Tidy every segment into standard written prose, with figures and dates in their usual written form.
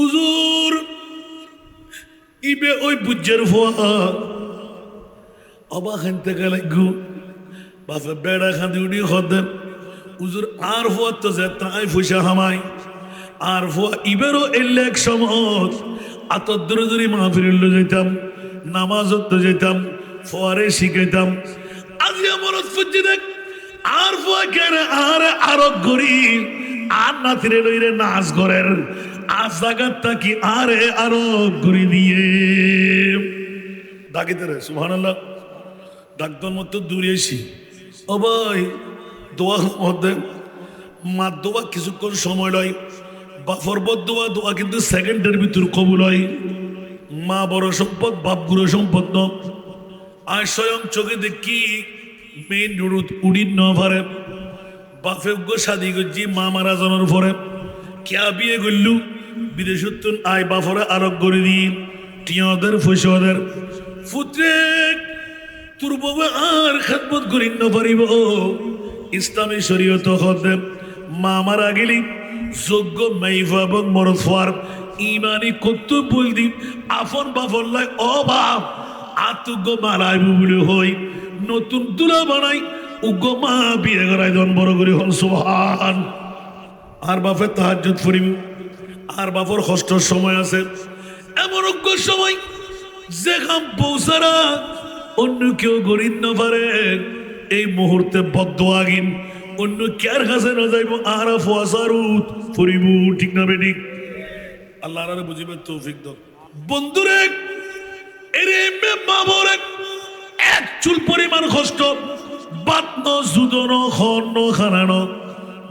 উজুর ইবে ওই বুজ্জের ফোয়া অবা খানতে গেলে গু বাপে বেড়া খাঁদি উড়ি খদেন উজুর আর ফোয়া তো যে তাই ফুসা হামাই আর ফোয়া ইবেরও এলে এক সময় আতর দূরে দূরে মাহফিল যেতাম নামাজত যেতাম ফোয়ারে শিখাইতাম আজি আমার ফুজি দেখ আর ফোয়া কেন আর আরো গড়ি আর নাতিরে লইরে নাচ ঘরের আজ জাগাতটা কি আরে আরো গড়ি দিয়ে ডাকিতে রে সুবহানাল্লাহ ডাকদর মতো দূরে এসি ও ভাই দোয়া মধ্যে মা দোয়া কিছুক্ষণ সময় লয় বাফর দোয়া দোয়া কিন্তু সেকেন্ডের ভিতর কবুল হয় মা বড় সম্পদ বাপ গুরু সম্পদ ন আর স্বয়ং চোখে দেখি মেইন রোড উড়িন ন পারে বাপে গো শাদি করছি মা মারা জানার পরে কেয়া বিয়ে করলু বিদেশত আয় বাফরে আরোগ করে দিই টিয়াদের ফসদের ফুত্রে তোর বাবা আর খেদমত করি ন পারিব ইসলামী শরীয়ত হতে মা মারা গেলি যোগ্য মাইফা এবং মরদ ফার ইমানি কর্তব্য বলদি আফন বাফর লাই অভাব আতুগ্য মারাইব বলে হই নতুন তুলা বানাই উগ্র মা বিয়ে করাই জন বড় করে হল সুবহান আর বাপের তাহাজ্জুদ ফুরিব আর বাপর কষ্টর সময় আছে এমন উগ্র সময় যে কাম পৌঁছারা অন্য কেউ গরিব না পারে এই মুহূর্তে বদ্ধ আগিন অন্য কার কাছে না যাইব আর ফসারুত ফুরিব ঠিক না বেঠিক আল্লাহ আর বুঝিবে তৌফিক দাও বন্ধুরে এরে বাবরে এক চুল পরিমাণ কষ্ট বাতন জুদন খন্ন খানানো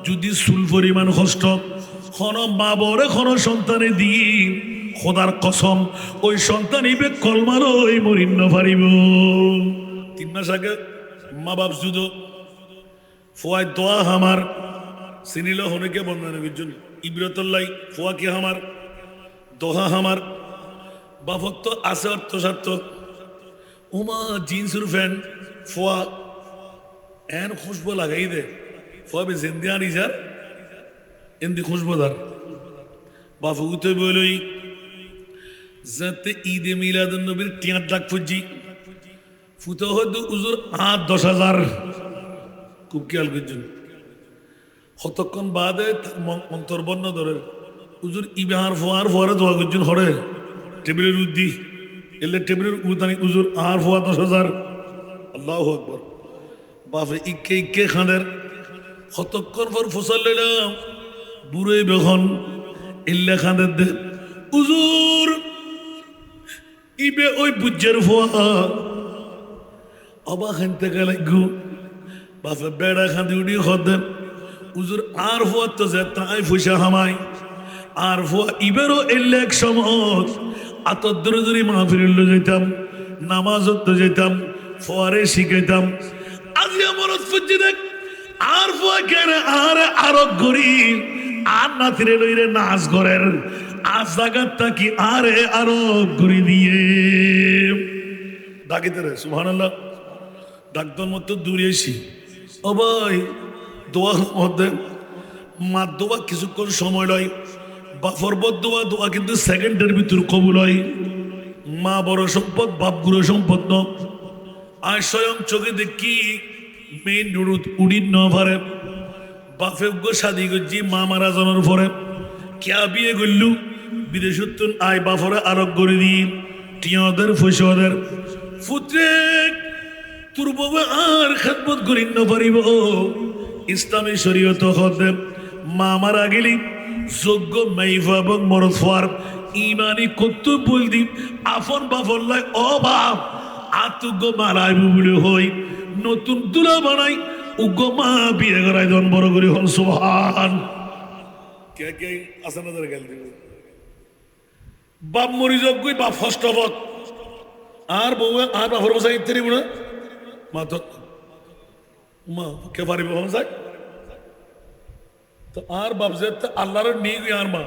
যদি চুল পরিমাণ কষ্ট খন মা বরে খন সন্তানে দি খোদার কসম ওই সন্তান ইবে কলমালই মরিন না পারিব 3 মাস আগে মা বাপ জুদো ফোয়াই দোয়া হামার চিনিল হনেকে বন্ধনের জন্য ইব্রতল্লাই ফোয়া কি হামার দোহা হামার বাপক তো আছে অর্থ স্বার্থ উমা জিন্সের প্যান্ট ফোয়া এন খুশবু লাগাই দে ফোয়া বে জিন্দি আনি যার এমনি খুশবুদার বাপু উঠে বলই যাতে ঈদে মিলাদুন নবীর টিয়ার ডাক ফুজি ফুটো হয়তো উজুর 8-10,000 খুব খেয়াল করছেন কতক্ষণ বাদে অন্তর্বর্ণ ধরে উজুর ইবাহার ফোয়ারে দোয়া করছেন হরে টেবিলের উদ্দি এলে টেবিলের উদানি উজুর আর ফোয়া 10,000 আল্লাহু আকবার বাপে ইকে ইকে খানের কতক্ষণ পর ফসল লইলাম বুড়োই বেখন এলে খানের দে উজুর ইবে ওই বুজ্জের ফোয়া অবা খানতে গেলে গু বাপে বেড়া খাঁদি উড়ি খদেন উজুর আর ফোয়া তো যে তাই ফুসা হামাই আর ফোয়া ইবেরও এলে এক সময় আতর দূরে দূরে মাহফিল যেতাম নামাজত যেতাম ফোয়ারে শিখাইতাম আজি আমার ফুজি দেখ আর ফোয়া কেন আর আরো গড়ি আর নাতিরে লইরে নাচ ঘরের আজ জাগাতটা কি আরে আরো গড়ি দিয়ে ডাকিতে রে সুবহানাল্লাহ ডাকদর মতো দূরে এসি ও ভাই দোয়া মধ্যে মা দোয়া কিছুক্ষণ সময় লয় বাফর দোয়া দোয়া কিন্তু সেকেন্ডের ভিতর কবুল হয় মা বড় সম্পদ বাপ গুরু সম্পদ ন আর স্বয়ং চোখে দেখি মেইন রোড উড়িন ন পারে বাপে গো শাদি করছি মা মারা জানার পরে কেয়া বিয়ে করলু বিদেশত আয় বাফরে আরোগ করে দিই টিয়াদের ফসদের ফুত্রে তোর বাবা আর খেদমত করি না পারিব ইসলামী শরীয়ত হতে মা মারা গেলি যোগ্য মাইফা এবং মরদ ফার ইমানি কর্তব্য বলদি আফন বাফর লাই অভাব আতুগ্য মারাইব বলে হই নতুন তুলা বানাই উগ্র মা বিয়ে করাই জন বড় করে হল সুবহান কে কে আসে না গেল দিব বাপ মরি যোগ বাপ ফষ্টবত আর বউ আর বাপর বসা ইত্যাদি না মা তো মা কে পারিব যায় তো আর বাপ যে আল্লাহর নিয়ে আর মা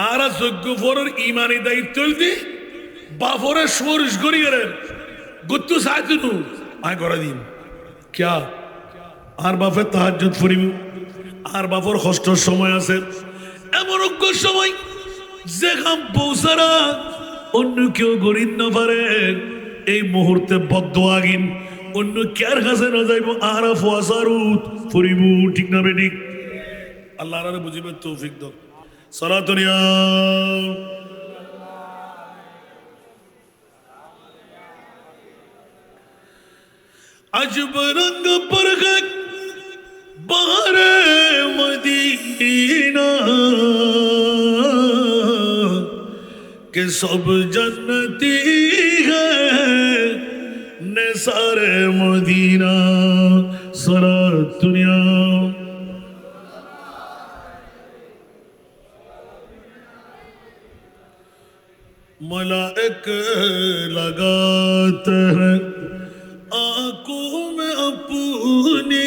আর যোগ্য ফরের ইমানি দায়িত্ব দি বাপরে সরিস করি গেলেন গুত্তু সাইতুনু আয় করে দিন ক্যা আর বাপের তাহাজ্জুদ ফুরিব আর বাপর কষ্টর সময় আছে এমন সময় যেখান পৌঁছারা অন্য কেউ গরিব না পারে এই মুহূর্তে বদদোয়াগিন অন্য কার কাছে না যাইব আরা ফুয়াসারুত ফরিবু ঠিক না বেঠিক আল্লাহ আর বুঝিবে তৌফিক দাও সালাতুনিয়া अजब रंग परगट बहारे मदीना के सब जन्नती है निसारे मदीना सारा दुनिया मलाइक लगाते हैं आंखों में अपनी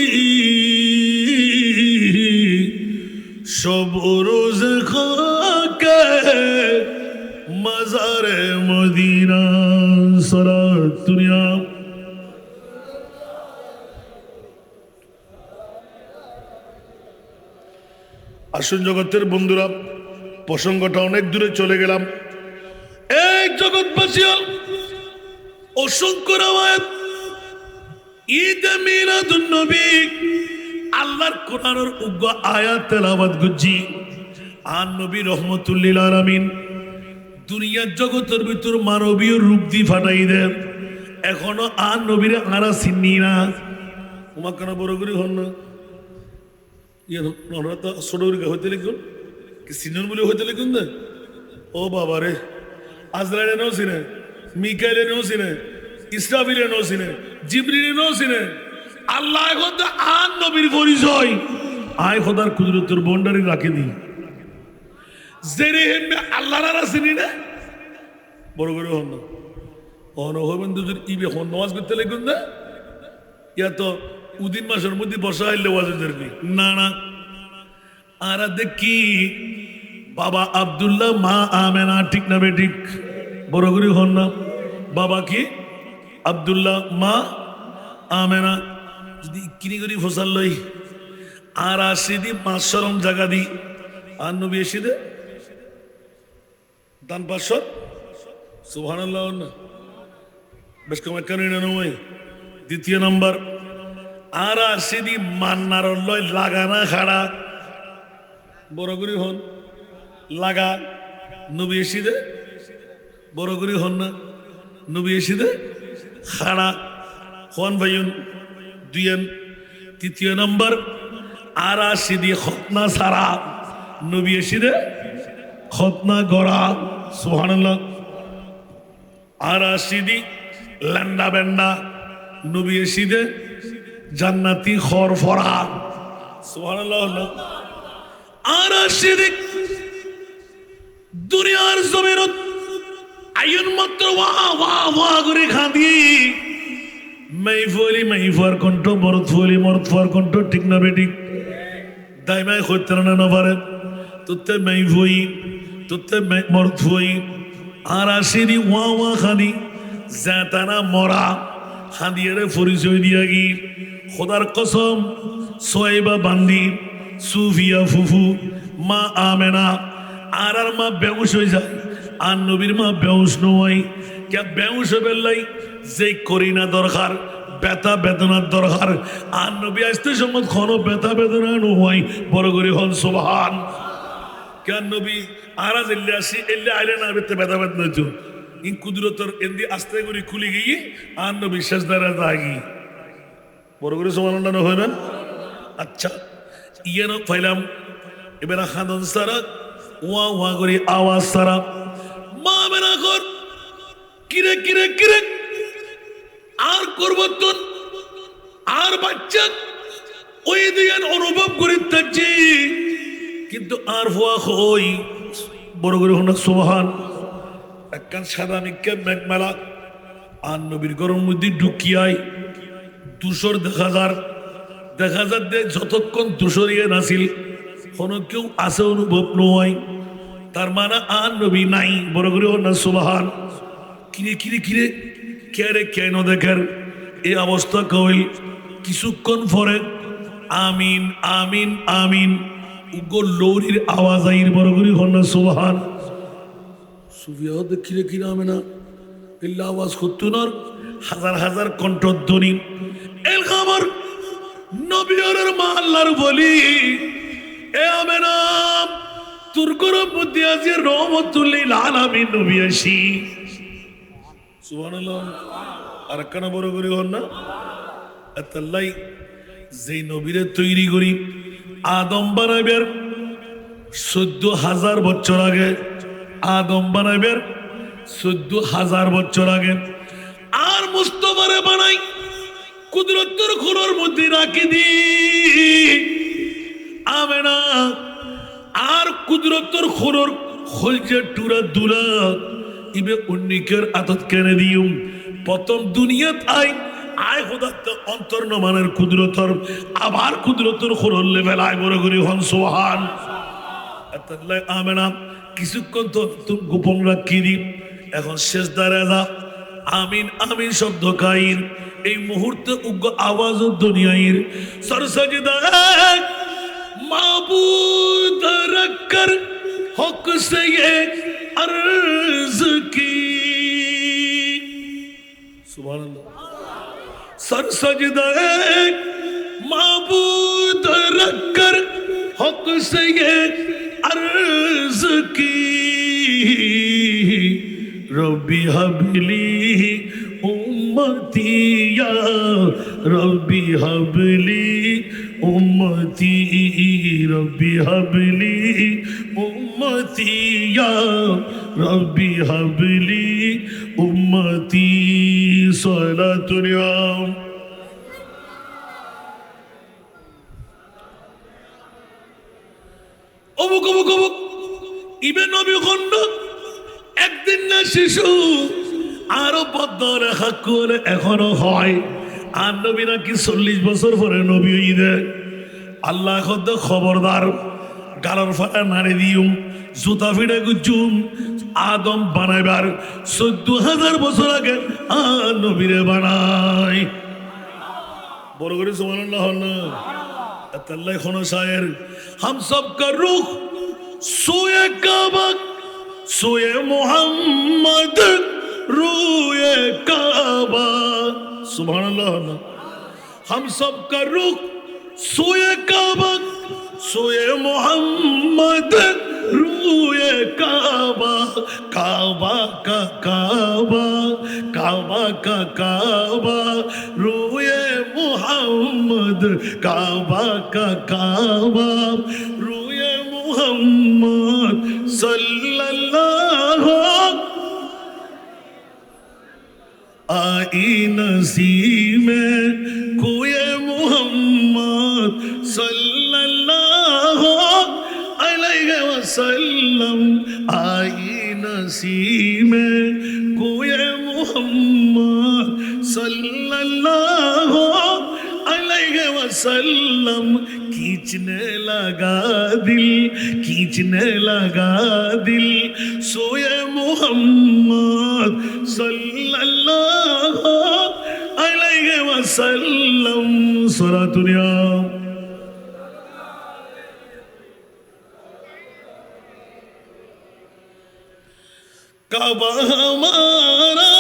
शब रोज खाके मज़ारे मदीना सारा दुनिया আসুন জগতের বন্ধুরা প্রসঙ্গটা অনেক দূরে চলে গেলাম এই জগৎবাসী অসংখ্য রাওয়ায়াত ঈদ মিলাদুন নবী আল্লাহর কোরআনের উগ্র আয়াত তেলাওয়াত গুজি আর নবী রহমতুল লিল আলামিন দুনিয়ার জগতের ভিতর মানবীয় রূপ দি ফাটাই দেন এখনো আর নবীরে আরা চিনি না তোমার কেন বড় করে হন না আমরা তো ছোট করে হইতে লিখুন কি সিনিয়র বলে হইতে লিখুন না ও বাবা রে আজরাইলে নেও চিনে মিকাইলে নেও চিনে ইসরাফিলে নেও চিনে জিবরিলে নেও চিনে আল্লাহ খোদা আর নবীর পরিচয় আয় খোদার কুদরতের বন্ডারি রাখে দি জেনে হেমে আল্লাহর আর চিনি না বড় করে হন না অন হবেন দুজন ইবে হন নামাজ করতে লিখুন না ইয়া তো উদিন মাসের মধ্যে বসা আইলে ওয়াজের না না আর দেখি বাবা আব্দুল্লাহ মা আমেনা ঠিক না বেঠিক বড় করে হন না বাবা কি আব্দুল্লাহ মা আমেনা যদি কিনি করি ফসল লই আর আসি দি পাঁচ সরম জায়গা দি আর নবী এসে দে দান পাঁচশো সুবহানাল্লাহ না বেশ কম একটা নয় দ্বিতীয় নম্বর আর আসি দি মান্নার লয় লাগানা খাড়া বড় করে হন লাগা নবী এসে দে বড় করে হন না নবী এসে দে খাড়া হন ভাইয়ন দুইয়েন তৃতীয় নম্বর আর আসি দি খতনা সারা নবী এসে দে খতনা গড়া সুবহানাল্লাহ আর আসি দি ল্যান্ডা বেন্ডা নবী এসে দে জান্নাতি খর ফরা সুবহানাল্লাহ আর আসি দি দুনিয়ার জমিনত আইন মাত্র ওয়া ওয়া ওয়া করে খাদি মাইফলি মাইফার কণ্ঠ মরদফলি মরদফার কণ্ঠ ঠিক না বেঠিক দাইমাই হইতে না পারে তোতে মাইফই তোতে মরদফই আর আসিদি ওয়া ওয়া খাদি জাতানা মরা খাদিয়ারে পরিচয় দিয়া গি খোদার কসম সোয়েবা বান্দি সুফিয়া ফুফু মা আমেনা আর মা বেউস হয়ে যায় আর নবীর মা বেউস নয় কে বেউস বেলাই যে করি না দরকার ব্যথা বেদনার দরকার আর নবী আসতে সময় কোনো ব্যথা বেদনা নয় বড় করে হন সুবহান কেন নবী আর এল্লে আসি এল্লে আইলে না বেতে ব্যথা বেদনা তো ইন কুদরতর এন্দি আস্তে করে খুলে গিয়ে আর নবী শেষ দ্বারা দাগি বড় করে সুবহানাল্লাহ হইবেন আচ্ছা ইয়ে না ফাইলাম এবার খাদন সারা ওয়া ওয়া করে আওয়াজ সারা মা মেনা কর কিরে কিরে কিরে আর করবতন আর বাচ্চা ওই দিয়ান অনুভব করি থাকছি কিন্তু আর হওয়া হই বড় করে হন সুবহান একখান সাদা নিকে মেঘমেলা আর নবীর গরম মধ্যে ঢুকিয়াই দুশোর দেখা যার যতক্ষণ দুশোরিয়ে নাছিল কোনো কেউ আসে অনুভব নয় তার মানে আর নবী নাই বড় করে হন সুবহান কিরে কিরে কিরে কে কেন দেখার এই অবস্থা কইল কিছুক্ষণ পরে আমিন আমিন আমিন উগো লৌরির আওয়াজ আইর বড় করে হন সুবহান সুফিয়া দেখিলে কি নামে না ইল্লা আওয়াজ খুতুনার হাজার হাজার কণ্ঠধ্বনি এল খবর নবীর মা আল্লাহর বলি এ আমেনা তোর গরম মধ্যে আজ রহমতুল লিল আলামিন নবী আসি সুবহানাল্লাহ আর কেন বড় করে হন না আল্লাহ যেই নবীরে তৈরি করি আদম বানাইবের 14,000 বছর আগে আদম বানাইবের 14,000 বছর আগে আর মুস্তফারে বানাই কুদরতের খুনোর মধ্যে রাখি দি আমেনা আর কুদরতের খুনোর খলজে টুরা দুলা ইবে উন্নিকের আদত কেনে দিউম প্রথম দুনিয়াত আয় খোদাতে অন্তর নমানের কুদরতর আবার কুদরতের খুনোর লেভেল আয় বড় করি হন সুবহান আল্লাহ আমেনা কিছুক্ষণ তো গোপন রাখি দি এখন শেষ দাঁড়া আমিন আমিন শব্দ কাইর এই মুহূর্তে উগ্র আওয়াজ দুনিয়ার সরসজদা মাবুদ রখকর হক সে ये अर्ज की सुभानअल्लाह सरसजदा माबूद रखकर हक से ये अर्ज की रब्बी हबली उम्मती या रब्बी हबली उम्मती रब्बी हबली उम्मती या रब्बी हबली उम्मती सलातुल यौम অমুক অমুক অমুক ইবে নবী খন্ড একদিন না শিশু আরো পদ্মর হাকুর এখনো হয় আর নবী নাকি 40 বছর পরে নবী ঈদে আল্লাহ খদ্দ খবরদার গালার ফাটা নাড়ে দিউম জুতা ফিরে গুজুম আদম বানাইবার 14,000 বছর আগে আর নবীরে বানাই বড় করে সুবহানাল্লাহ अल्लाह खुनो शायर हम सब का रुख सोए काबा सोए मोहम्मद रूए काबा सुभान अल्लाह हम सब का रुख सोए काबा सोए मोहम्मद रूए काबा काबा का काबा काबा का काबा रूए मोहम्मद काबा का काबा रूए मोहम्मद सल्लल्लाहु आई नसीम कोए मोहम्मद सल्लल्लाहु अलैहि वसल्लम आई नसीम कोए मोहम्मद सल्लल्लाहु अलैहि वसल्लम खींचने लगा दिल सोए मोहम्मद सल्लल्लाहु अलैहि वसल्लम सलातुल यौम काबा हमारा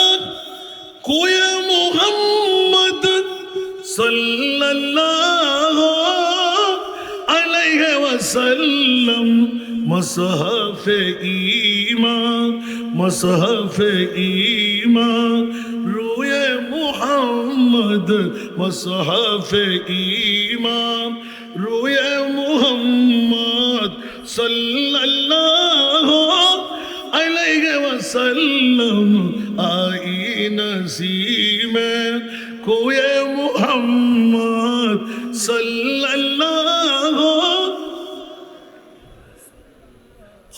कोई मोहम्मद सल्लल्लाहु अलैहि वसल्लम मसहफ ईमान रोए मोहम्मद मसहफ ईमान रोए मोहम्मद सल्लल्लाहु अलैहि वसल्लम आई नसीम कोई मोहम्मद सल्लल्लाहु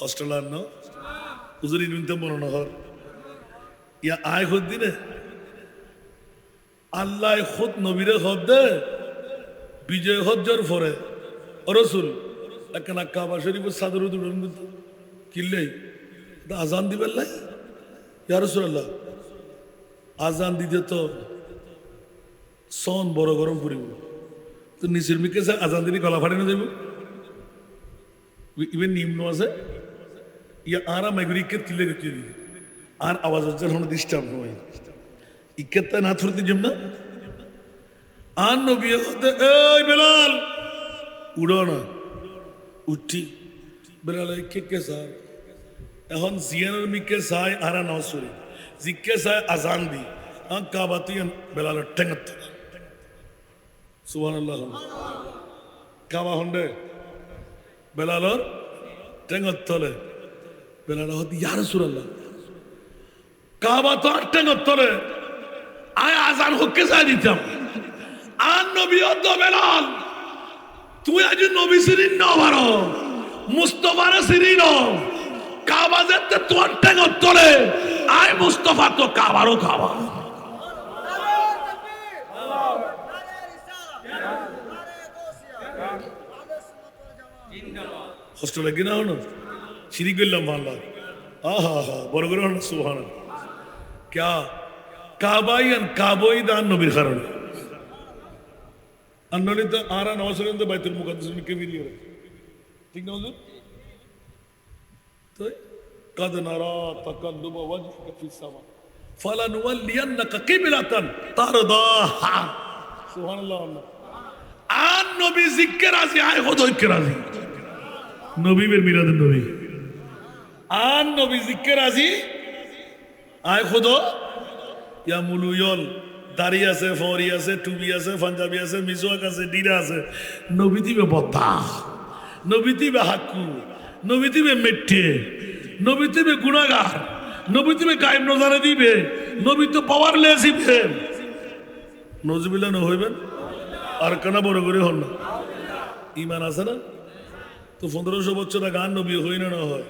हॉस्टल आना उजरी नुनते मरना हर या आय खुद दिने अल्लाह खुद नबीरे खुद दे विजय हज्जर फरे रसूल একখানা কাবা শরীফের সাদর উদ্বোধন কিনলে আজান দিবেন না ইয়া রাসূলুল্লাহ আজান দিতে তো সন বড় গরম পড়িব তো নিচের মিকে আজান দিলে গলা ফাটে না যাইব ইভেন নিম্ন আছে ইয়া আরা মেগুরিকে তিলে গেছে আর আওয়াজ হচ্ছে হলো ডিস্টার্ব হয় ইকেতে না থুরতে জম না আর নবী হতে এই বেলাল উড়ো না উঠি বেলাল কে স্যার এখন জিয়ানের মিকে সাই আরা নসুরি জিকে সাই আজান দি আন কাবাতিয়ান বেলাল টেঙ্গত সুবহানাল্লাহ কাবা হন্ডে বেলালর টেঙ্গত তলে বেলাল হতে ইয়া রাসূলুল্লাহ কাবা তো টেঙ্গত তলে আয় আজান হকে সাই দিতাম আর নবী হতো বেলাল তুই আজ নবী সিরিন না বারো মুস্তাফার সিরিন কাবা যেতে তোর টেঙ্গত তলে আয় মুস্তাফা তো কাবারও কাবা কষ্ট লাগে না হলো সিঁড়ি করলাম ভাল্লা আহা হা বড় করে হলো সুবহান ক্যা কাবাইয়ান কাবই দান নবীর কারণে আন্নলি তো আরা নওয়াজ বাইতুল মুকাদ্দাস কে ভিডিও ঠিক না হুজুর তো قد نرى تقلب وجهك في السماء فلنولينك قبلة ترضاها سبحان الله আর নবী জিকির আছে আয় খোদা জিকির আছে নবী বের মিলাদুন নবী আর নবী জিকির আছে আয় খোদা ইয়া মুলুয়ল দাড়ি আছে ফরি আছে টুপি আছে পাঞ্জাবি আছে মিজওয়াক আছে ডিরা আছে নবী দিবে বদ্দা নবী দিবে হাকু নবী দিবে মেট্টে নবী দিবে গুনাহগার নবী দিবে কায়েম নজারে দিবে নবী তো পাওয়ারলেস দিবে নজবিল্লাহ না হইবেন আর কেন বড় করে হন না ইমান আছে না তো 1500 বছর আগে আর নবী হই না হয়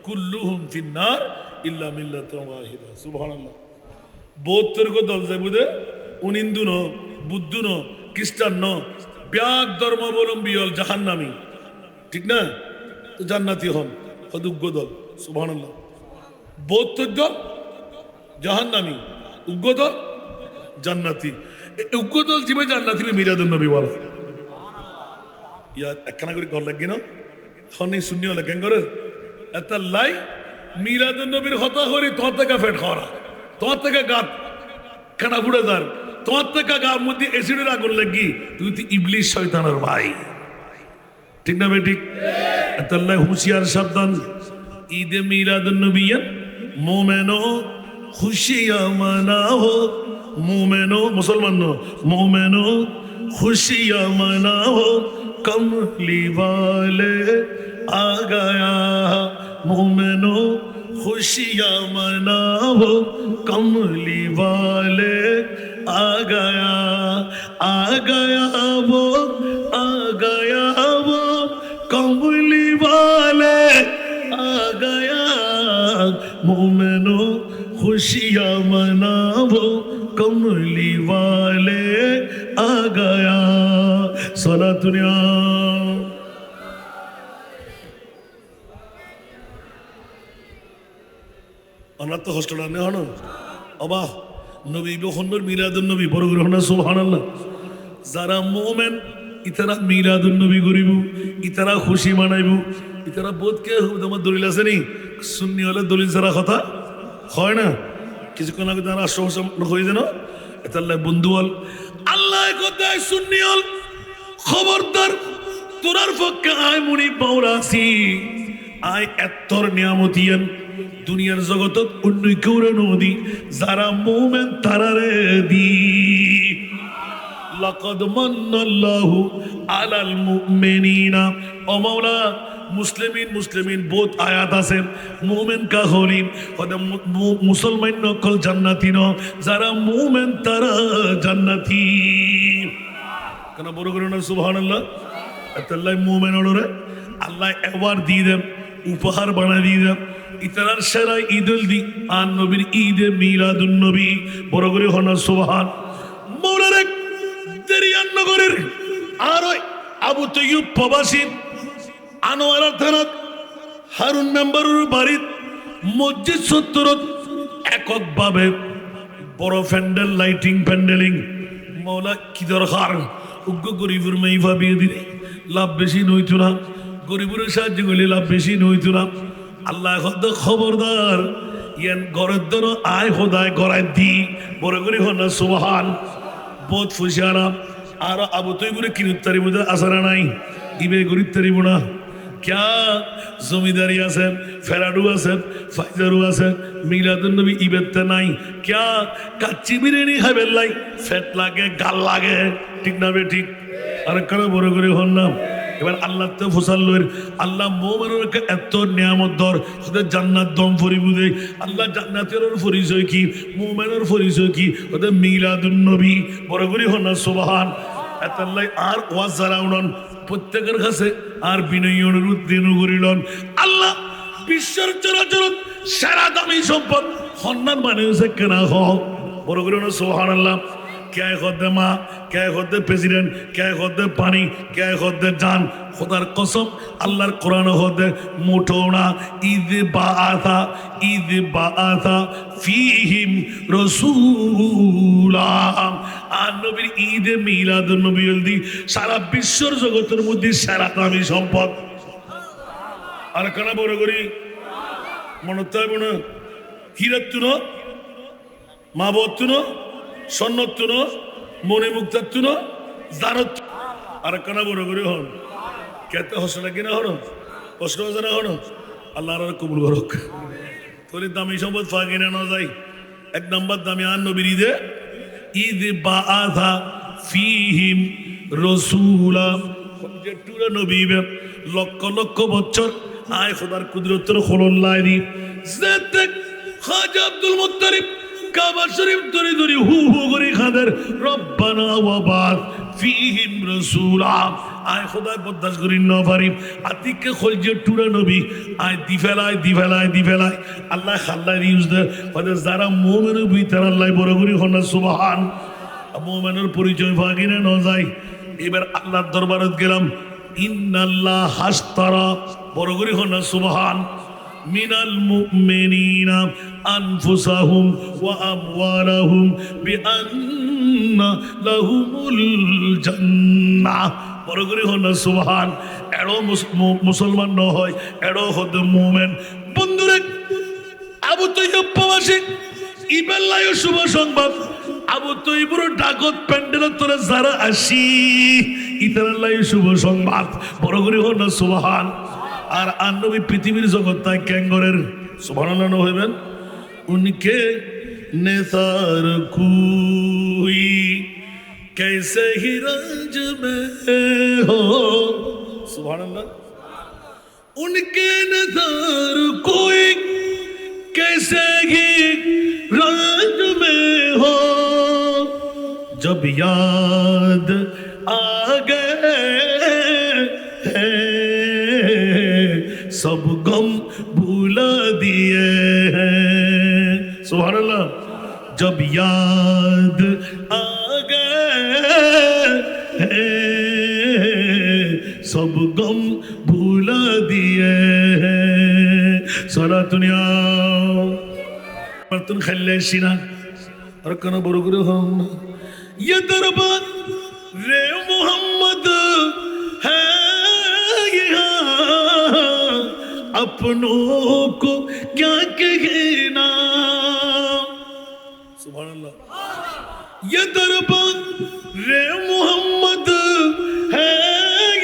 কুল্লুহুম ফিন্নার ইল্লা মিল্লাতুন ওয়াহিদা সুবহানাল্লাহ 72 কো দল যাইবুদে হিন্দু ন বুদ্ধ ন খ্রিস্টান ন ব্যাগ ধর্মাবলম্বী হল জাহান্নামী ঠিক না তো জান্নাতি হন উগ্র দল সুবহানাল্লাহ 72 দল জাহান্নামী উগ্র দল জান্নাতি উগ্র দল জিবে জান্নাতি মিলাদুন নবী বল ইয়া একখানা করে ঘর লাগি না হনি শূন্য লাগেন করে এত লাই মিলাদুন নবীর হতা করি তোর থেকে ফেট খাওয়া তোর থেকে গাত খানা ফুড়ে যার তোর থেকে গার মধ্যে এসিডের আগুন লাগি তুই তো ইবলিশ শয়তানের ভাই ঠিক না বেঠিক আল্লাহ হুঁশিয়ার সাবধান ঈদে মিলাদুন নবিয়্যান মোমেনো খুশিয়া মানাও মোমেনো মুসলমান মোমেনো খুশিয়া মানাও কমলি वाले आ गया मोमेनो खुशियाँ मनाओ कमली वाले आ गया वो आ गया वो कमली वाले आ गया मोमेनो खुशियाँ मनाओ कमली वाले आ गया सला दुनिया আমরা তো হোস্টেল আনে হন অবাহ নবী বখন্ডর মিলাদুন নবী বড় গ্রহণ সুবহানাল্লাহ যারা মুমিন ইতারা মিলাদুন নবী করিব ইতারা খুশি মানাইব ইতারা বোধকে তোমার দলিল আছে নি সুন্নি হলে দলিল ছাড়া কথা হয় না কিছুক্ষণ আগে তারা আশ্রম হয়ে যেন এতাল্লাহ বন্ধু হল আল্লাহ কোথায় সুন্নি হল খবরদার তোরার পক্ষে আয় মুনি পাওরাসি আয় এত্তর নিয়ামতিয়ান দুনিয়ার জগতত অন্য কেউ নদী যারা মুমিন তারারে দি লাকাদ মান্নাল্লাহু আলাল মুমিনিনা ও মাওলা মুসলিমিন বহুত আয়াত আছে মুমিন কাহরিন ওদের মুসলমান নকল জান্নাতি ন যারা মুমিন তারা জান্নাতি কেন বড় করে না সুবহানাল্লাহ আল্লাহ মুমিন ওরে আল্লাহ একবার দিয়ে দেন উপহার বানায় দিয়ে দেন ইতারার সেরা ঈদুল দি আর নবীর ঈদে মিলাদুন নবী বড় করে হনা সুবহান মৌলার এক দেরিয়ান নগরের আর আবু তৈয়ুব প্রবাসী আনোয়ারা থানাত হারুন মেম্বারের বাড়িত মসজিদ চত্বরত এককভাবে বড় প্যান্ডেল লাইটিং প্যান্ডেলিং মৌলা কি দরকার উগ্র গরিবের মেয়ে ভাবিয়ে দিলে লাভ বেশি নইতো না গরিবের সাহায্য করলে লাভ বেশি নইতো না আল্লাহ হদ খবরদার ইয়ান ঘরের দর আয় খোদায় গড়ায় দি বড় করে হন না সুবহান বহুত ফুসিয়ারা আর আবু তুই করে কিনুত তারিব আসারা নাই ইবে গরিব তারিব না ক্যা জমিদারি আছেন ফেরাডু আছেন ফাইজারু আছেন মিলাদুন নবী ইবেতে নাই ক্যা কাচ্চি বিরিয়ানি খাবেন লাই ফেট লাগে গাল লাগে ঠিক না বে ঠিক আর কেন বড় করে হন না এবার আল্লাহ তো ফুসাল্লের আল্লাহ মোমেনের এত নিয়ামত দর ওদের জান্নাত দম ফরিব দেয় আল্লাহ জান্নাতের পরিচয় কি মোমেনের পরিচয় কি ওদের মিলাদুন নবী বড় করে হন না সুবহান এতাল্লাই আর ওয়াজ যারা উনন প্রত্যেকের কাছে আর বিনয়ী অনুরোধ দিন করিলেন আল্লাহ বিশ্বের চরাচর সারা দামি সম্পদ সন্ধান মানে হচ্ছে কেনা হোক বড় করে সুবহানাল্লাহ क्या खुद माँ क्या खुद प्रेसिडेंट क्या खुद पानी क्या खुद जान खुदार कसम अल्लाह कुरान खुद मुठोना ईद बाआता फीहिम रसूला আর নবীর ঈদে মিলাদুন নবী দি সারা বিশ্বের জগতের মধ্যে সারা দামি সম্পদ আর কেন বড় করি মনে তো না হিরাতুন মা বতুন সন্ন্যতুন মনে মুক্তাতুন জারত আর কেন বড় করে হন কেতে হসনা কিনা হন কষ্ট না হন আল্লাহ কবুল করুক তোর দামি সম্পদ ফাঁকি না যায় এক নম্বর দামি আর নবীর ঈদ বাআথা ফীহিম রাসূলা যেটুরা নবী লক্ষ লক্ষ বছর আয় খোদার কুদরতের খোলল্লাই দি যেতে খাজা আব্দুল মুত্তালিব কাবা শরীফ ধরে ধরে হু হু করে খাদের রব্বানা ওয়া বাত ফীহিম রাসূলা আয় খোদায় বরদাস্ত করি ন পারি আতিকে খলজে টুরা নবী আয় দি ফেলায় আল্লাহ খাল্লা ইউজ দে ওদের যারা মুমিনের ভিতর আল্লাহ বড় করি হন সুবহান মুমিনের পরিচয় ভাগিনে ন যায় এবার আল্লাহর দরবারত গেলাম ইন্নাল্লাহ হাসতারা বড় করি হন সুবহান মিনাল মুমিনিনা আনফুসাহুম ওয়া আমওয়ালাহুম বিআন্না লাহুমুল জান্নাহ বড় করে হন সুবহান এড়ো মুসলমান ন হয় এড়ো হদ মুমিন বন্ধুরে আবু তৈয়ব প্রবাসী ইবেল্লাহ শুভ সংবাদ আবু তৈয়বর ডাকত প্যান্ডেল তোরা যারা আসি ইতারাল্লাহ শুভ সংবাদ বড় করে হন সুবহান আর আনবী পৃথিবীর জগৎ তাই ক্যাঙ্গরের সুবহানাল্লাহ হইবেন উনকে নেসার কুই कैसे ही रंज में हो सुभानअल्लाह उनके नजर कोई कैसे ही रंज में हो जब याद आ गए सब गम भुला दिए हैं सुभानअल्लाह जब याद आ सब गम भूला दिए सारा दुनिया बर्तन खल्ले सीना और कना बरोगरे हम ये दरबार रे मोहम्मद है यहाँ अपनों को क्या कहना सुभान अल्लाह ये दरबार रे मोहम्मद है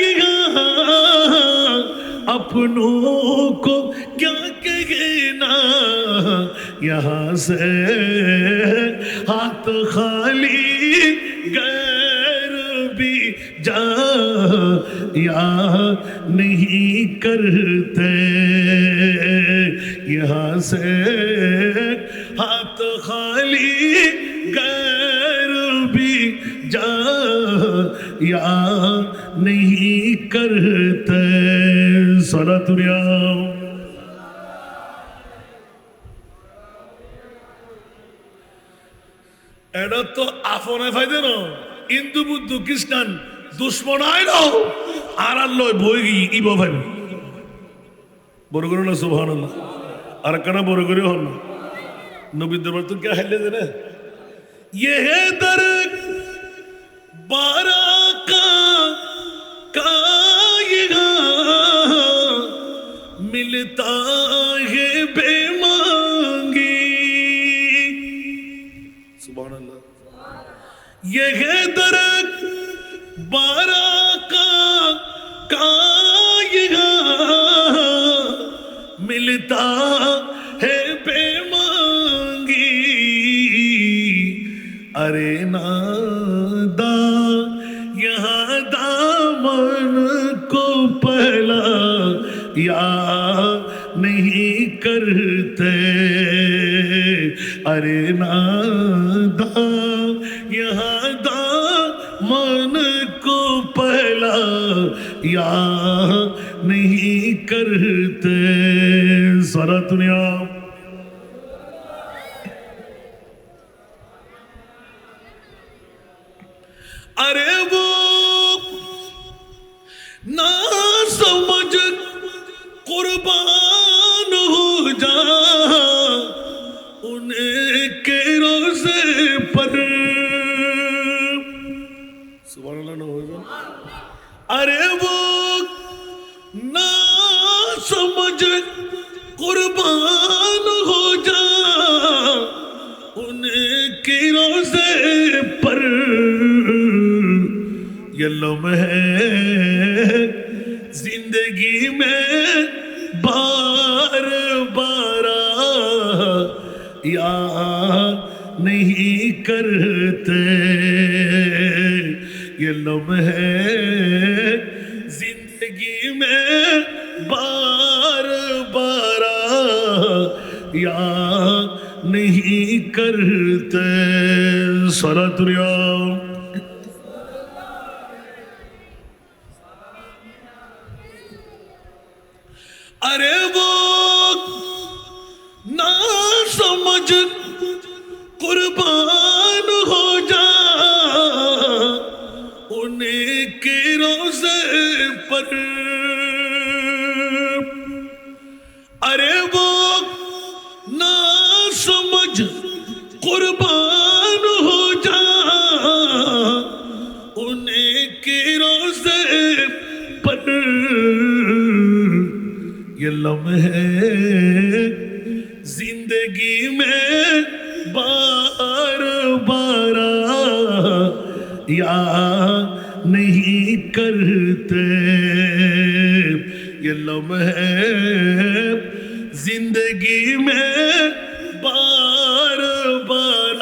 यहाँ अपनों को क्या कहना यहाँ से हाथ खाली गैर भी जा या नहीं करते यहाँ से हाथ खाली गैर भी जा या नहीं करते सारा दुनिया এটা তো আপনে ফাইদে না হিন্দু বুদ্ধ খ্রিস্টান দুশ্মন আই না আর আল্লাহ বই ইব ভাই বড় করে না সুবহানাল্লাহ আর কেন বড় করে হন নবীর দরবার তো কে হাইলে দে না ये है दर बारा का मिलता है बेमांगी। सुभान अल्लाह। ये है दरक बारा का मिलता है बेमांगी। अरे नादा यहाँ दामन को पहला या नहीं करते। अरे नादा यहाँ दामन को पहला या नहीं करते। सारा दुनिया अरे वो ना समझ कुर्बान हो जा उनके रोज़े पर। सुभान अल्लाह ना हो जा। अरे वो ना समझ कुर्बान हो जा उनके रोज़े पर। ये लम्हे जिंदगी में बार बार याद नहीं करते। ये लम्हे जिंदगी में बार बार याद नहीं करते। सारा दुनिया अरे वो ना समझ कुर्बान हो जा उनके रोज़े पर। अरे वो ना समझ कुर्बान हो जा उनके रोज़े पर। ये लम्हे जिंदगी में बार बार याद नहीं करते। ये लम्हे जिंदगी में बार बार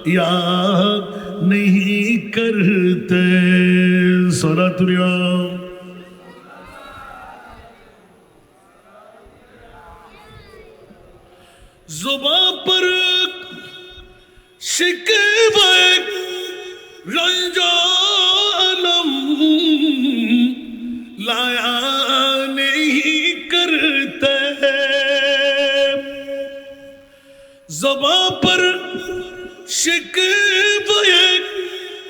याद नहीं करते। सारा दुनिया जुबां पर शिकवे रंजालम लाया नहीं करते। जुबां पर शिकवे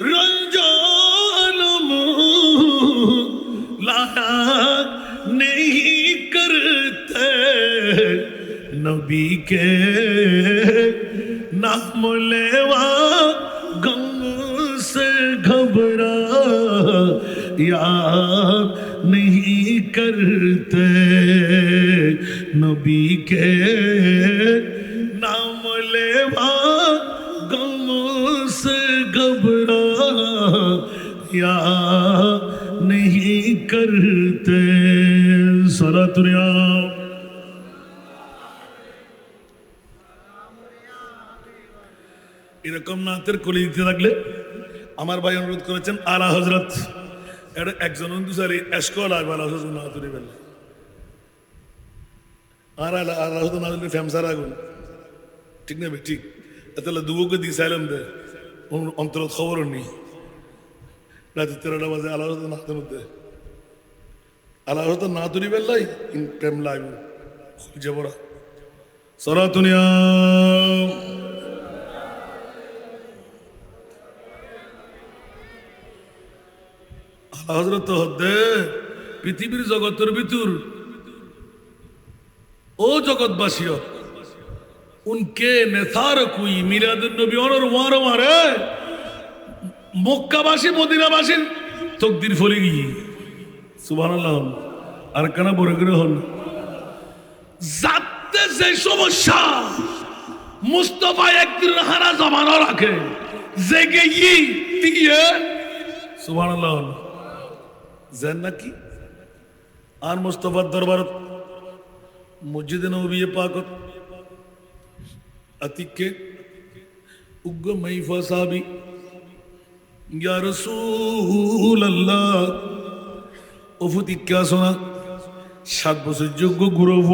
रंजालम लाया नहीं करते। नबी के नाम लेवा गम से घबरा याद नहीं करते। नबी के नाम लेवा गम से घबरा याद नहीं करते। सारा दुनिया এরকম নাতের কলি দিতে থাকলে আমার ভাই অনুরোধ করেছেন আলা হযরত এর একজন অনুসারী এসকল আলা হযরত নাতুরি বেলা আর আলা হযরত নাতুরি ফেমসার আগুন ঠিক না ঠিক তাহলে দুবুকে দিছাইলাম দে অন্তরত খবর নেই রাত 13টা বাজে আলা হযরত নাতুর মধ্যে আলা হযরত নাতুরি বেলাই ইন প্রেম লাগু খুঁজে বড়া সারা দুনিয়া হযরত হদ্দে পৃথিবীর জগতের ভিতর ও জগৎবাসী উনকে নেসার কুই মিলাদুন নবী অনর ওয়ার মারে মক্কাবাসী মদিনাবাসী তকদির ফলে গিয়ে সুবহানাল্লাহ আর কেন বড় করে হন যাতে যে সমস্যা মুস্তফা একদিন হারা জমানো রাখে জেগে দিয়ে সুবহানাল্লাহ জান নাকি আর মুস্তফার দরবারত মসজিদে নবী পাকত আতিকে উগ্র মাইফা সাহাবী ইয়া রাসূলুল্লাহ ওফতি কাসনা 7 বছর যোগ্য গুরুব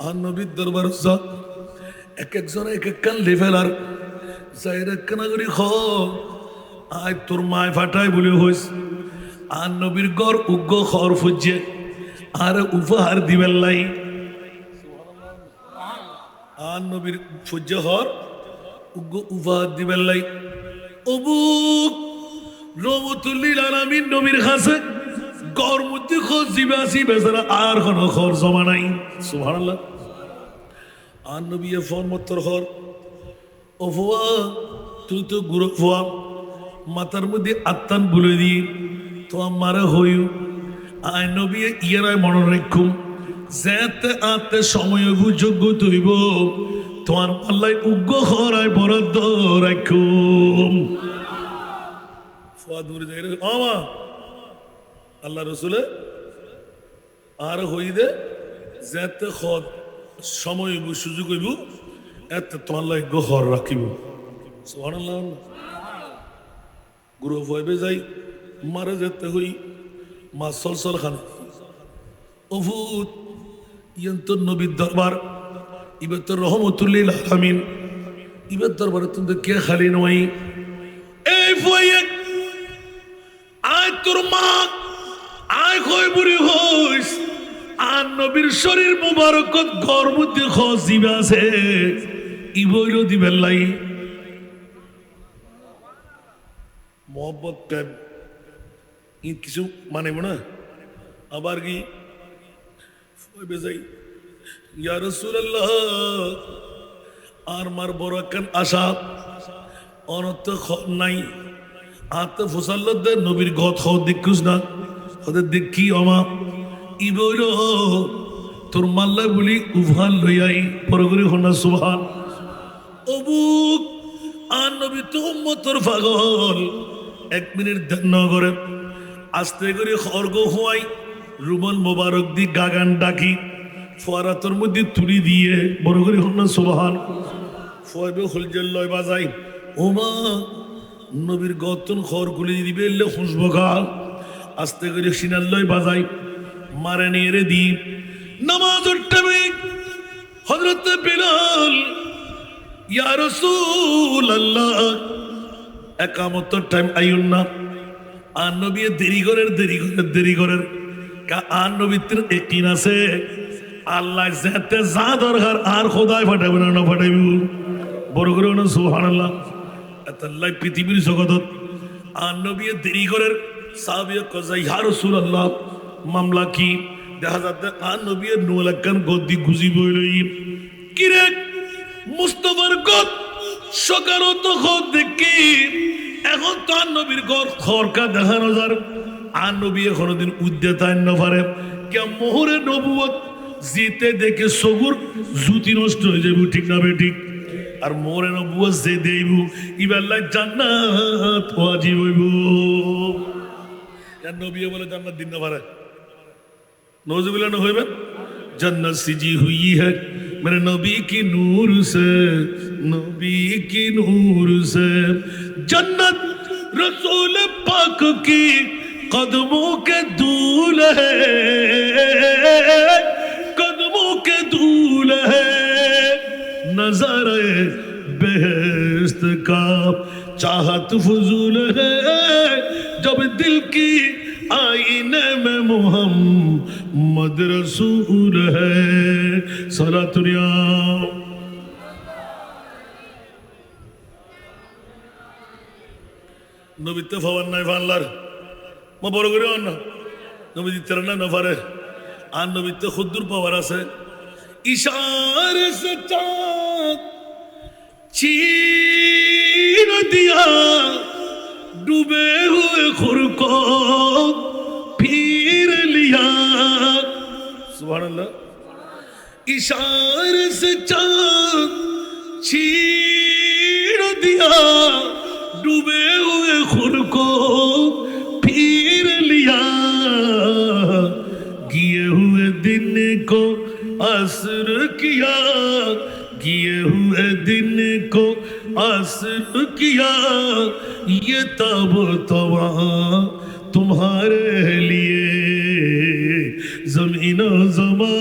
আর নবীর দরবার এক একজন এক এক কান লেভেলার যাইরা কানাগরি খ আয় তোর মায় ফাটায় বলে হইস আর নবীর গড় উগ্র খর ফুজে আর উপহার দিবেন লাই আর নবীর ফুজে হর উগ্র উপহার দিবেন লাই অবুক রহমতুল্লিল আলামিন নবীর কাছে গড় মধ্যে খোঁজ দিবে আসি বেচারা আর কোনো খর জমা নাই সুবহানাল্লাহ আর নবী ফরমত্তর হর অফুয়া তুই তো গুরু ফুয়া মাথার মধ্যে আত্মান বলে দিয়ে তো আমারে হইও আয় নবী ইয়ারাই মনে রাখুম যেতে আতে সময় যোগ্য তৈব তোমার পাল্লাই উগ্র হরায় বরাদ্দ রাখুম ফুয়া দূরে যাই আমা আল্লাহ রসুলে আর হই দে যেতে খদ সময় সুযোগ হইব এতে তোমার লাই গহর রাখিব সুবহানাল্লাহ গুরু ভয়বে যাই মারা যেতে হই মা সলসল খান অভূত ইয়ন্তর নবীর দরবার ইবার তো রহমতুল্লিল আলামিন ইবার দরবারে তুমি কে খালি নয় এই ভয়ে আয় তোর মা আয় কই বুড়ি হইস আর নবীর শরীর মুবারকত ঘর মধ্যে খোঁজ দিবে আছে ইবইল দিবেন লাই মোহব্বত প্রেম কিছু মানেব না আবার কি যাই ইয়া রাসূলুল্লাহ আর মার বড় একখান আশা অনত নাই আতে ফুসাল্লাদের নবীর গত দেখুস না ওদের দেখি অমা ই বইল তোর মাল্লা বলি উভান লইয়াই পরগরি হনা সুবহান অবুক আর নবী তো উম্মতর পাগল 1 মিনিট ধ্যান করে আস্তে করে খর্গ হওয়াই রুমাল মোবারক দি গাগান ডাকি ফোয়ারাতর মধ্যে তুলি দিয়ে বড় করে হন্না সুবহান ফয়বে হলজেল লয় বাজাই ওমা নবীর গতন খর গুলি দিবে এলে খুঁজবো গা আস্তে করে সিনার লয় বাজাই মারে নিয়ে রে দি নামাজের টাইমে হযরত বিলাল ইয়া রাসূলুল্লাহ একামতের টাইম আইউন না আর নবী দেরি করের আর নবীর একদিন আছে আল্লাহ যেতে যা দরকার আর খোদায় ফাটাবে না ফাটাইব বড় করে না সুবহানাল্লাহ এতাল্লাহ পৃথিবীর জগতত আর নবী দেরি করের সাহাবিয়ে কজা ইয়া রাসূলুল্লাহ মামলা কি দেখা যাচ্ছে আর নবী নোলাকান গদি গুজি বইলই কিরে মুস্তাফার গদ সকালত খদ দেখি এখন তো আর নবীর ঘর খরকা দেখানো যার আর নবী কোনোদিন উদ্যেতায় না পারে কে মোহরে নবুয়ত জিতে দেখে সগুর জুতি নষ্ট হয়ে যাবে ঠিক না বে ঠিক আর মোহরে নবুয়ত যে দেইব ইবাল্লাহ জান্নাত ওয়াজিব হইব আর নবী বলে জান্নাত দিন না পারে নওয়াজুবিল্লাহ না হইবে जन्नत सिजी हुई है मेरे नबी की नूर से नबी की नूर से जन्नत रसूल पाक की कदमों के धूल है कदमों के धूल है नज़ारे बेहस्त का चाहत फजूल है जब दिल की आईने में मोहम्मद रसूल है सलातुनिया नबी तफावन नहीं फानलार मैं बड़ो करे और ना नबी तिरना न फारे आन नबी ते खुदुर पावरा से इशारे से चाँद चीर दिया डूबे हुए खुर को फिर लिया सुभान अल्लाह। इशारे से चांद छीन दिया, डूबे हुए खुद को फिर लिया, गिए हुए दिन को असर किया, गिए हुए दिन को असर किया, ये तब तवा तुम्हारे लिए, जमीनो जमा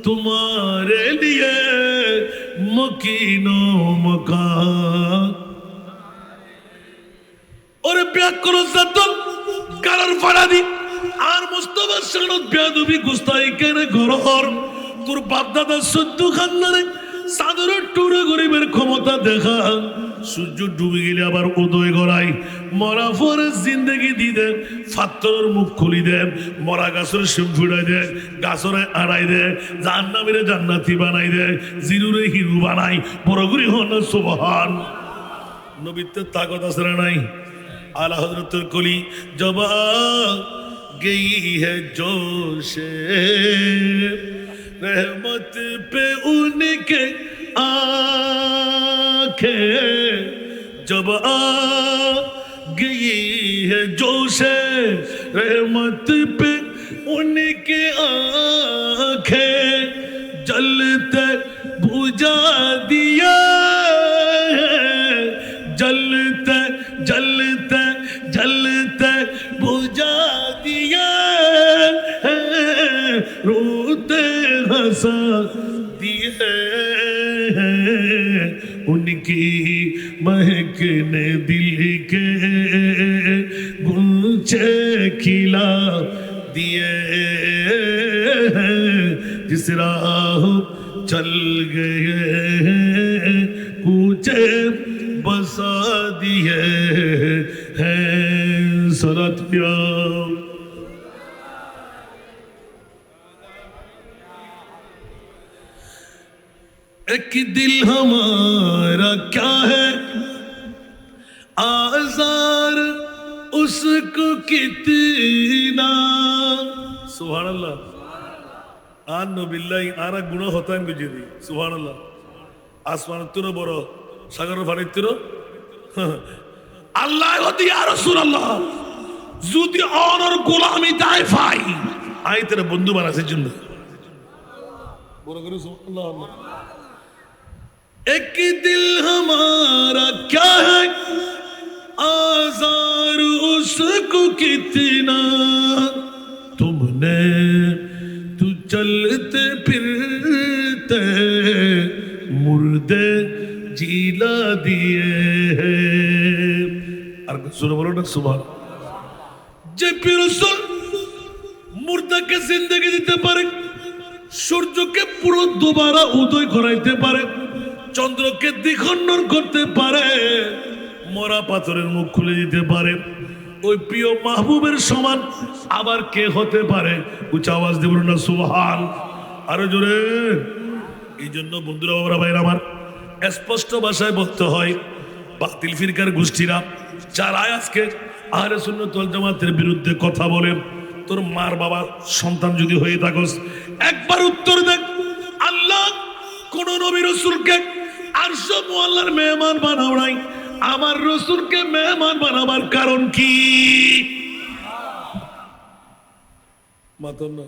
तुम्हारे लिए, मकीनो मकान। और ব্যাকরণ জাতল কারার ফাড়া দি আর মুস্তাফা শানত বেয়াদবি গুস্তাই কেনে ঘর তোর বাপ দাদা সদ্য খানদানে সাদরের টুরে গরিবের ক্ষমতা দেখা, সূর্য ডুবে গেলে আবার উদয় গড়াই, মরা পরে জিন্দগি দি দেন, ফাত্তরের মুখ খুলি দেন, মরা গাছের শিম ফুড়াই দেয়, গাছরে আড়াই দেয়, জান্নামীরে জান্নাতি বানাই দেয়, জিরুরে হিরু বানাই, বড় গুরি হন সুবহান। নবীতে তাকত আছে না নাই? आला हजरत कुली जब गई है जोशे रहमत पे उनके आंखें, जब गई है जोशे रहमत पे उनके आंखें, जलते बुझा दिया, जलते जलते जलते बुझा दिया, रोते हंसा दिए, उनकी महकने दिल के गुंचे खिला दिए, जिस राह चल गए कूचे बसा दिए हैं सनत प्यार। एक दिल हमारा क्या है आज़ार उसको कितना, सुभान अल्लाह। आन बिल्लाह आरा गुना होता है मुझे दी, सुभान अल्लाह। आसमान तुरो बड़ो সাগরের পানির তীর আল্লাহ হতে ইয়া রাসূলুল্লাহ যদি অনর গোলামি তাই পাই আই তেরে বন্ধু বানাসের জন্য বড় করে সুবহানাল্লাহ। एक दिल हमारा क्या है आज़ार उसको कितना, तुमने तू चलते फिरते मुर्दे जिला दिए আর সুরে বলো না সুবহান। যে রাসূল মুর্দাকে জিন্দেগি দিতে পারে, সূর্যকে পুরো দুবারা উদয় করাইতে পারে, চন্দ্রকে দ্বিখণ্ডন করতে পারে, মরা পাথরের মুখ খুলে দিতে পারে, ওই প্রিয় মাহবুবের সমান আবার কে হতে পারে? উচ্চ আওয়াজ দিয়ে বলুন না সুবহান, আরো জোরে। এই জন্য বন্ধুরা বাবারা ভাইরা আমার স্পষ্ট ভাষায় বলতে হয়, বাতিল ফিরকার গোষ্ঠীরা যারা আজকে আহলে সুন্নাত ওয়াল জামাতের বিরুদ্ধে কথা বলে, তোর মার বাবা সন্তান যদি হয়ে থাকস একবার উত্তর দেখ, আল্লাহ কোন নবী রাসূলকে আরশ মুআল্লার মেহমান বানাও নাই, আমার রাসূলকে মেহমান বানাবার কারণ কি? মাতন না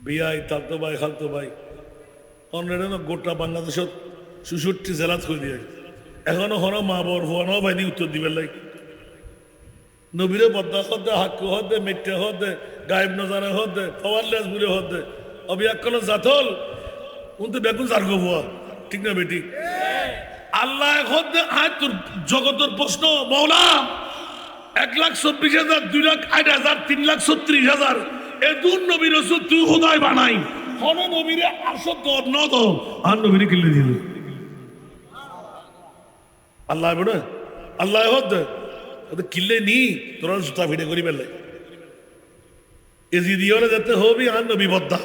বিয়াই তাতো ভাই খালতো ভাই অন্যরা গোটা বাংলাদেশত ৬৬ জেলাত করে দিয়ে এখনো হন মা বর হওয়ানো বাইদি উত্তর দিবেন লাই নবীরে বদা হদে হাক্কু হদে মেটে হদে গায়েব নজারে হদে ফওয়ারলেস বুলে হদে অবিয়াক্কল জাতল উনতে বেগুন জার গবুয়া ঠিক না বেটি আল্লাহ হদে আয় তোর জগতের প্রশ্ন মওলা ১,২৪,০০০ ২,০৮,০০০ ৩,৩৬,০০০ এ দুন নবী রাসূল তুই খোদাই বানাই হন নবীরে আসত ন দো আর নবীরে কিলে দিল আল্লাহ বড় আল্লাহ হদে तो किले नहीं तुरंत सुता फिटे करी पहले इसी दियों ने देते हो भी आन नबी बद्दा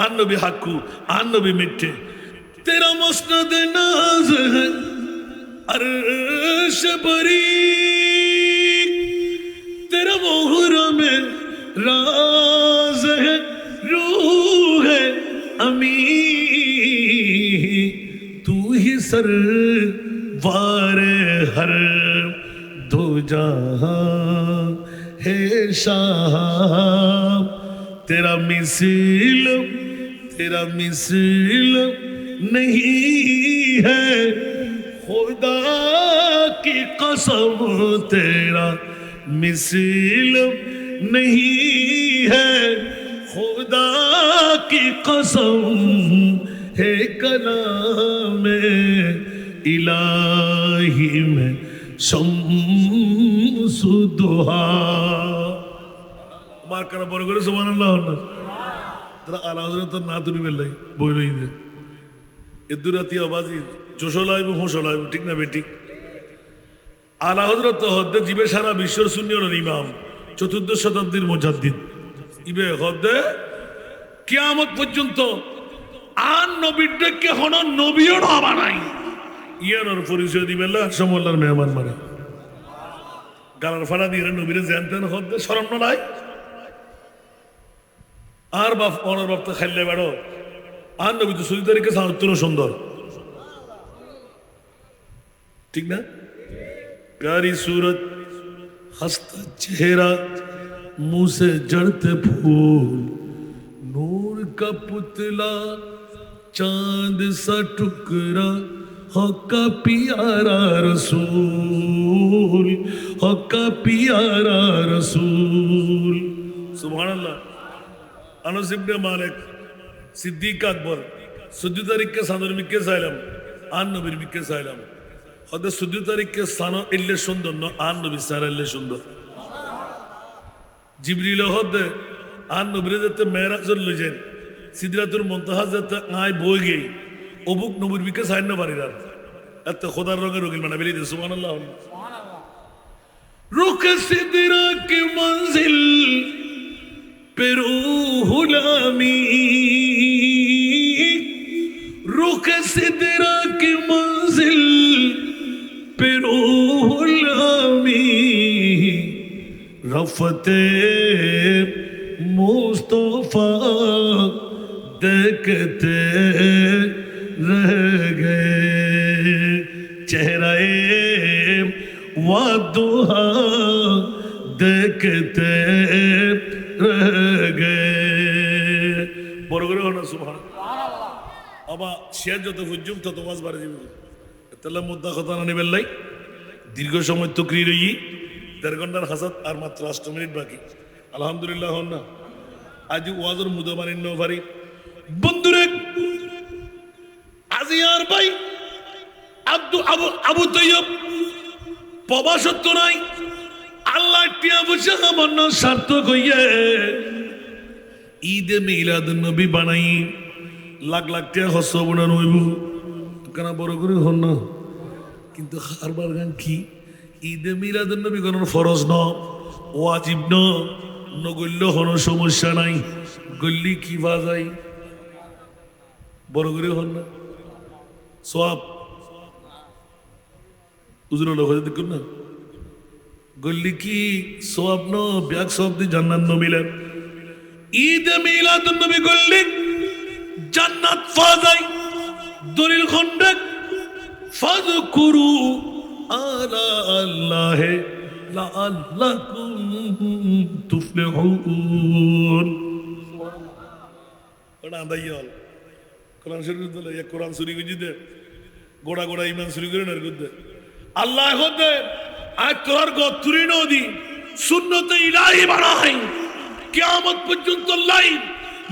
आन नबी हक्कू आन नबी मिट्टे तेरा मस्नद नाज है अर्श बरी तेरा मोहरा में राज है सरवार हर दो जहां है शाह तेरा मिसल नहीं है खुदा की कसम तेरा मिसल नहीं है खुदा की कसम है कलाम इलाही में शम्सुद्दुहा मार करा बड़ করে সুবহানাল্লাহ না তারা আলা হযরত না তুমি বেলাই বইলই দে এদুরাতি আওয়াজি জোশলাইব হোশলাইব ঠিক না বেটি আলা হযরত হদ্দে জিবে সারা বিশ্বর সুন্নিয়র ইমাম চতুর্দশ শতাব্দীর মুজাদ্দিদ ইবে হদ্দে কিয়ামত পর্যন্ত আন নবীর ডেকে হন নবীও হবা নাই ইয়ানোর পরিচয় দিবেলা সমল্লার মেহমান মানে গালার ফাড়া দিয়ে নবীরে জানতেন হদ্দে শরম নাই আর বাপ অনর বাপ তো খাইলে বেড়ো আর নবী তো সুদি তারিখে সাউত্তর সুন্দর ঠিক না प्यारी सूरत हंसता चेहरा मुंह से जड़ते फूल नूर का पुतला चांद सा टुकड़ा हक्का प्यारा रसूल हक्का प्यारा रसूल सुभान अल्लाह अनस इब्ने मालिक सिद्दीक अकबर सुद्दी तारीख के सादर मिक्के साइलम आन नबीर मिक्के साइलम হয়তো 14 তারিখে সানো ইল্লে সুন্দর ন আন নবী সারা ইল্লে সুন্দর জিবরিল হদে আন নবীরে যেতে মেরাজল লইছেন সিদরাতুল মুনতাহা যেতে আই বই গই অবুক নবীর বিকে সাইন না পারিরার এত খোদার রঙে রঙিন মানে বলি সুবহানাল্লাহ সুবহানাল্লাহ রুখ সিদরা কি মঞ্জিল पे रूह लामी रुख सिदरा की मंजिल पे रूह लामी रफ़ते मुस्तफ़ा देखते रह गए चेहरे वादुहा देखते रह गए বড় করে হলো সুবহানাল্লাহ আবা শেয়ার যত হুজুম তত ওয়াজ বাড়ে যাবে তাহলে মুদ্দা কথা না নেবেন লাই দীর্ঘ সময় তকরির হই 1.5 ঘন্টার হাসাত আর মাত্র 8 মিনিট বাকি আলহামদুলিল্লাহ হন না আজ ওয়াজের মুদা বানিন পারি বন্ধুরে আজিয়ার ভাই আবু তৈয়ব প্রবাসত্ব নাই আল্লাহ টিয়া বুঝা আমার না সার্থক হইয়ে ঈদে মিলাদুন নবী বানাই লাখ লাখ টিয়া হস বনা নইব কেন বড় করে হন না কিন্তু হারবার গান কি ঈদে মিলাদুন নবী কোন ফরজ ন ওয়াজিব ন নগল্য হন সমস্যা নাই গল্লি কি বাজাই বড় করে হন না সব উজুর লোক দেখুন না গল্লি কি স্বপ্ন ব্যাগ শব্দ জান্নাত ন মিলে ঈদ মিলাদুন নবী গল্লি জান্নাত ফাজাই দলিল খন্ডক ফাযকুরু আলা আল্লাহ লাআল্লাকুম তুফলিহুন ওনা দাইয়াল কোরআন শরীফ দলে এক কোরআন চুরি করে দে গোড়া গোড়া ইমান চুরি করে না করতে আল্লাহ হতে আজ তোর গতুরি নদী সুন্নতে ইলাহি বানাই কিয়ামত পর্যন্ত লাই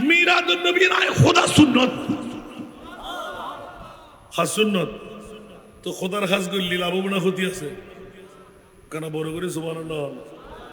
মিলাদুন নবী নাই খোদা সুন্নত খাস সুন্নত তো খোদার খাস গল্লি লাভ না ক্ষতি আছে কেন বড় করে সুবহানাল্লাহ